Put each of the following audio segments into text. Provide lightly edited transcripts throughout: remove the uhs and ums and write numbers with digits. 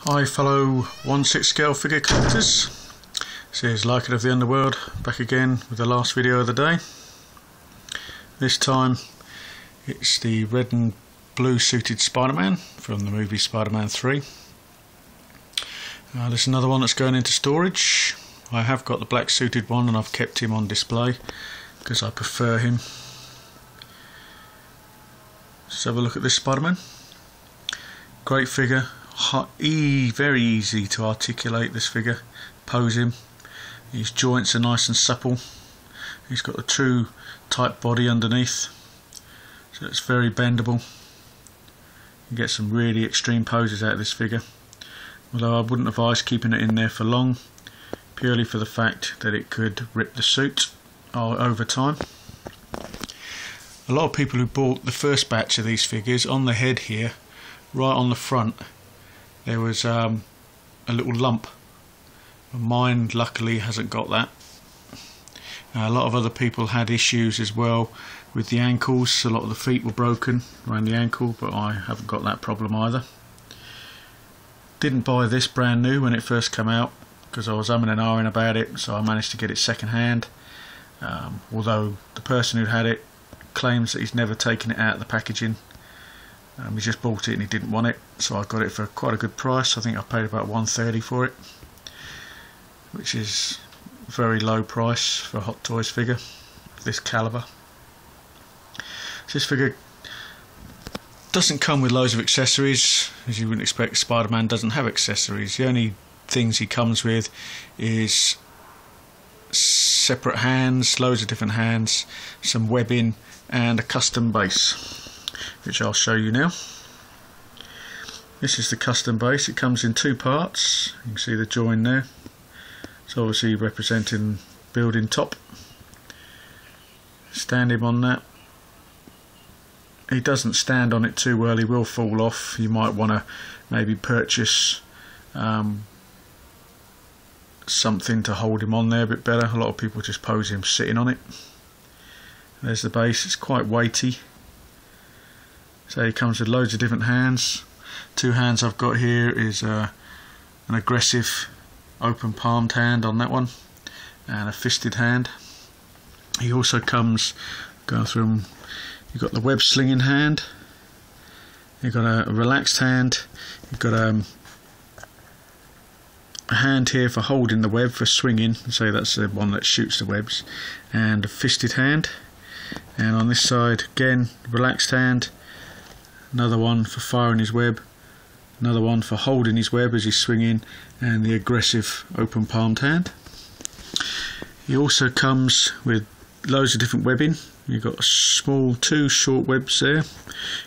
Hi fellow 1/6 scale figure collectors, this is Lycan of the Underworld back again with the last video of the day. This time it's the red and blue suited Spider-Man from the movie Spider-Man 3. This is another one that's going into storage. I have got the black suited one and I've kept him on display because I prefer him. Let's have a look at this Spider-Man. Great figure. Very easy to articulate this figure, pose him. His joints are nice and supple. He's got a true tight body underneath, so it's very bendable. You get some really extreme poses out of this figure, although I wouldn't advise keeping it in there for long, purely for the fact that it could rip the suit over time. A lot of people who bought the first batch of these figures, on the head here, right on the front, there was a little lump. Mine luckily hasn't got that. A lot of other people had issues as well with the ankles. A lot of the feet were broken around the ankle, but I haven't got that problem either. Didn't buy this brand new when it first came out because I was umming and ahhing about it, so I managed to get it second hand. Although the person who had it claims that he's never taken it out of the packaging. He just bought it and he didn't want it, so I got it for quite a good price. I think I paid about $130 for it, which is a very low price for a Hot Toys figure of this calibre. So this figure doesn't come with loads of accessories, as you wouldn't expect. Spider-Man doesn't have accessories. The only things he comes with is separate hands, loads of different hands, some webbing and a custom base, which I'll show you now. This is the custom base. It comes in two parts. You can see the join there. It's obviously representing building top. Stand him on that. He doesn't stand on it too well, he will fall off. You might want to maybe purchase something to hold him on there a bit better. A lot of people just pose him sitting on it. There's the base. It's quite weighty. So he comes with loads of different hands. Two hands I've got here is an aggressive open palmed hand on that one and a fisted hand. He also comes, going through them, you've got the web slinging hand, you've got a relaxed hand, you've got a hand here for holding the web, for swinging, so that's the one that shoots the webs, and a fisted hand. And on this side again, relaxed hand, another one for firing his web, another one for holding his web as he's swinging, and the aggressive open palmed hand. He also comes with loads of different webbing. You've got two short webs there,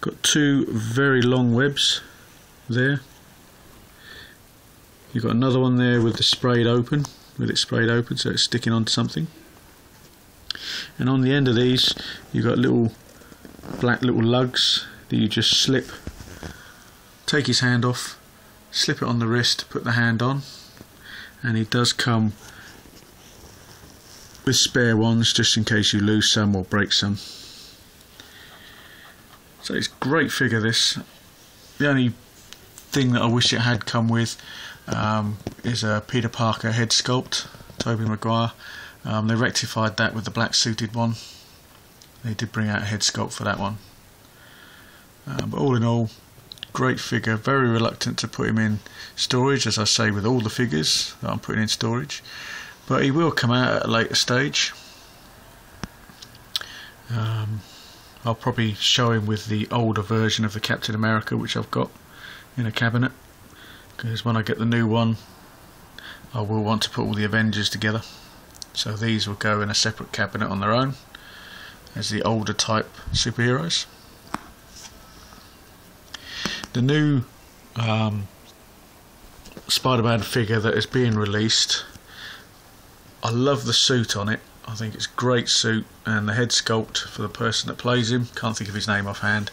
got two very long webs there. You've got another one there with it sprayed open, so it's sticking onto something. And on the end of these you've got little black little lugs that you just slip, take his hand off, slip it on the wrist, put the hand on, and he does come with spare ones just in case you lose some or break some. So it's a great figure, this. The only thing that I wish it had come with is a Peter Parker head sculpt, Tobey Maguire. They rectified that with the black suited one. They did bring out a head sculpt for that one. But all in all, great figure. Very reluctant to put him in storage, as I say with all the figures that I'm putting in storage, but he will come out at a later stage. I'll probably show him with the older version of the Captain America, which I've got in a cabinet, because when I get the new one I will want to put all the Avengers together, so these will go in a separate cabinet on their own as the older type superheroes. The new Spider-Man figure that is being released, I love the suit on it. I think it's a great suit, and the head sculpt for the person that plays him, can't think of his name offhand,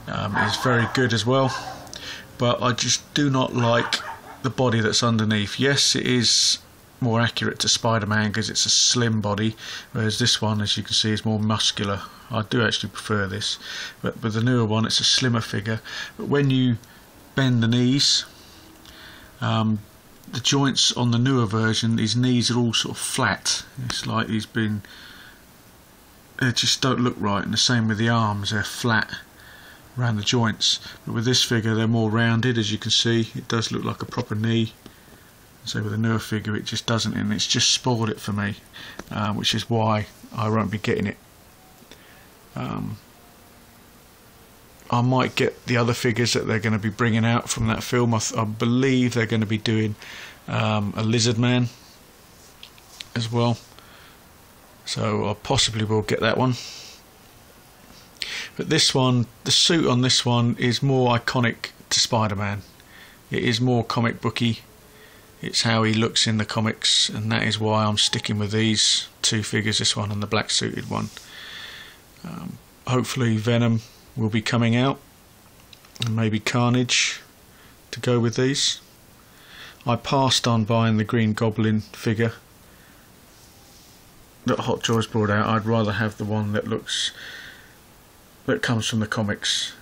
is very good as well. But I just do not like the body that's underneath. Yes, it is more accurate to Spider-Man because it's a slim body, whereas this one, as you can see, is more muscular. I do actually prefer this, but with the newer one it's a slimmer figure. But when you bend the knees, The joints on the newer version, his knees are all sort of flat. It's like they just don't look right, and the same with the arms, they're flat around the joints. But with this figure they're more rounded, as you can see. It does look like a proper knee. So with the newer figure it just doesn't, and it's just spoiled it for me, which is why I won't be getting it. I might get the other figures that they're going to be bringing out from that film. I believe they're going to be doing a Lizard Man as well, so I possibly will get that one. But this one, the suit on this one is more iconic to Spider-Man. It is more comic booky. It's how he looks in the comics, and that is why I'm sticking with these two figures, this one and the black suited one. Hopefully Venom will be coming out, and maybe Carnage to go with these. I passed on buying the Green Goblin figure that Hot Toys brought out. I'd rather have the one that comes from the comics.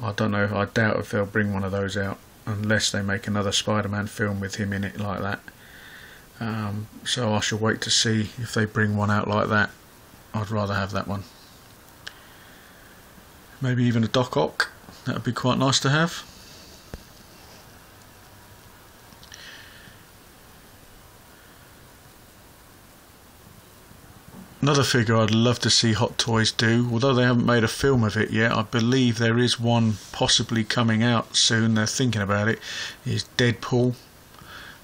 I don't know, I doubt if they'll bring one of those out unless they make another Spider-Man film with him in it like that. So I shall wait to see if they bring one out like that. I'd rather have that one. Maybe even a Doc Ock, that would be quite nice to have. Another figure I'd love to see Hot Toys do, although they haven't made a film of it yet, I believe there is one possibly coming out soon, they're thinking about it, is Deadpool.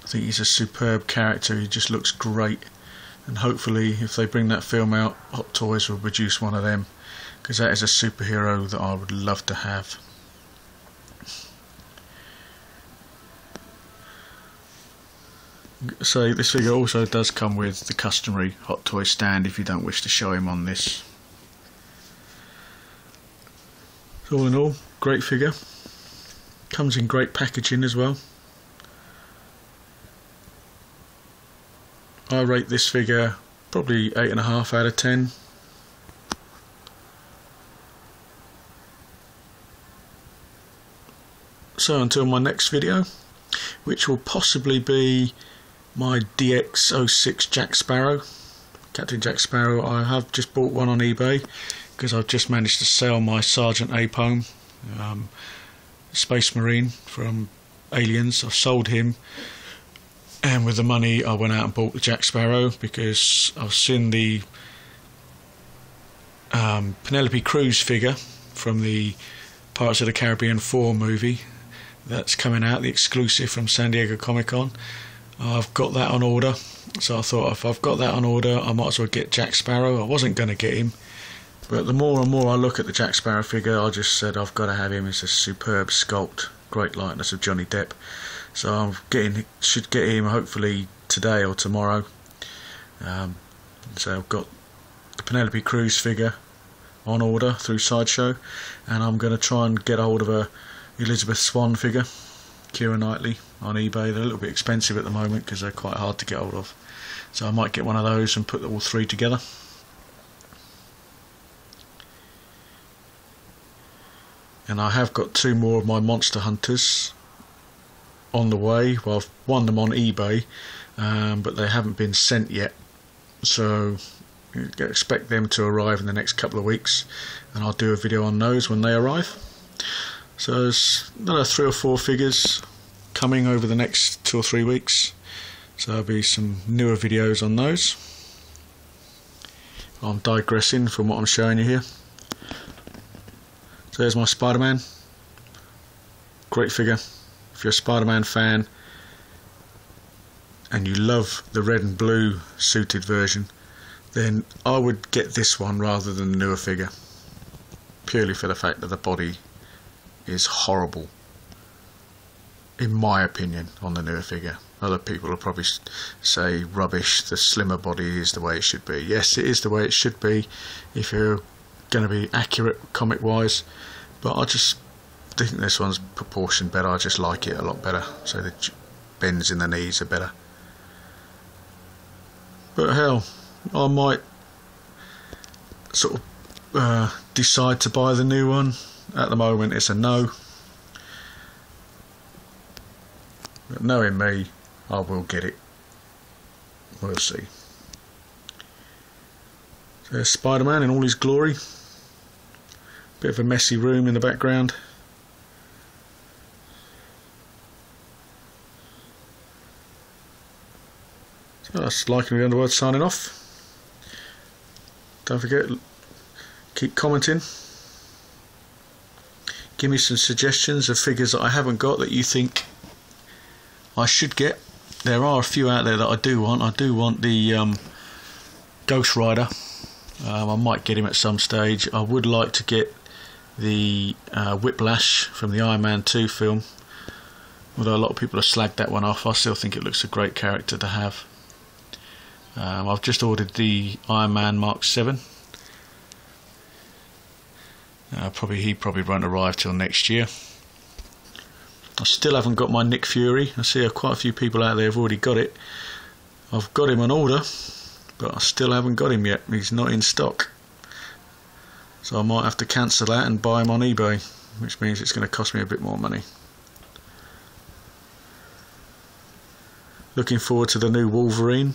I think he's a superb character, he just looks great, and hopefully if they bring that film out, Hot Toys will produce one of them, because that is a superhero that I would love to have. So this figure also does come with the customary Hot Toys stand if you don't wish to show him on this. So all in all, great figure. Comes in great packaging as well. I rate this figure probably 8.5 out of 10. So until my next video, which will possibly be my DX06 Jack Sparrow, Captain Jack Sparrow. I have just bought one on eBay because I've just managed to sell my Sergeant Apone, Space Marine from Aliens. I've sold him, and with the money I went out and bought the Jack Sparrow because I've seen the Penelope Cruz figure from the Pirates of the Caribbean 4 movie that's coming out, the exclusive from San Diego Comic-Con. I've got that on order, so I thought if I've got that on order I might as well get Jack Sparrow. I wasn't going to get him, but the more and more I look at the Jack Sparrow figure, I just said I've got to have him. It's a superb sculpt, great likeness of Johnny Depp, so I'm should get him hopefully today or tomorrow. So I've got the Penelope Cruz figure on order through Sideshow, and I'm going to try and get hold of a Elizabeth Swann figure, Keira Knightley, on eBay. They're a little bit expensive at the moment because they're quite hard to get hold of, so I might get one of those and put all three together. And I have got two more of my Monster Hunters on the way. Well, I've won them on eBay, but they haven't been sent yet, so you can expect them to arrive in the next couple of weeks, and I'll do a video on those when they arrive. So there's another 3 or 4 figures coming over the next 2 or 3 weeks, so there'll be some newer videos on those. I'm digressing from what I'm showing you here. So there's my Spider-Man. Great figure. If you're a Spider-Man fan and you love the red and blue suited version, then I would get this one rather than the newer figure, purely for the fact that the body is horrible, in my opinion, on the newer figure. Other people will probably say rubbish, the slimmer body is the way it should be. Yes, it is the way it should be if you're going to be accurate comic wise, but I just think this one's proportioned better. I just like it a lot better, so the bends in the knees are better. But hell, I might sort of decide to buy the new one. At the moment it's a no. But knowing me, I will get it. We'll see. So there's Spider-Man in all his glory. Bit of a messy room in the background. So that's Liking the Underworld signing off. Don't forget, keep commenting. Give me some suggestions of figures that I haven't got that you think I should get. There are a few out there that I do want. I do want the Ghost Rider. I might get him at some stage. I would like to get the Whiplash from the Iron Man 2 film. Although a lot of people have slagged that one off, I still think it looks a great character to have. I've just ordered the Iron Man Mark 7. He probably won't arrive till next year. I still haven't got my Nick Fury. I see quite a few people out there have already got it. I've got him on order, but I still haven't got him yet. He's not in stock. So I might have to cancel that and buy him on eBay, which means it's going to cost me a bit more money. Looking forward to the new Wolverine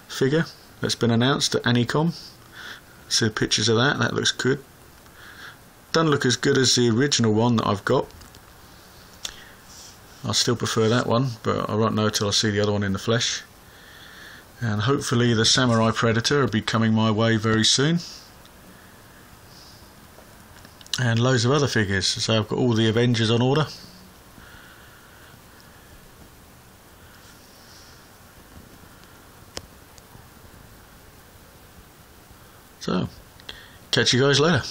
figure that's been announced at Anycom. See the pictures of that. That looks good. Doesn't look as good as the original one that I've got. I still prefer that one, but I won't know till I see the other one in the flesh. And hopefully the Samurai Predator will be coming my way very soon. And loads of other figures. So I've got all the Avengers on order. So, catch you guys later.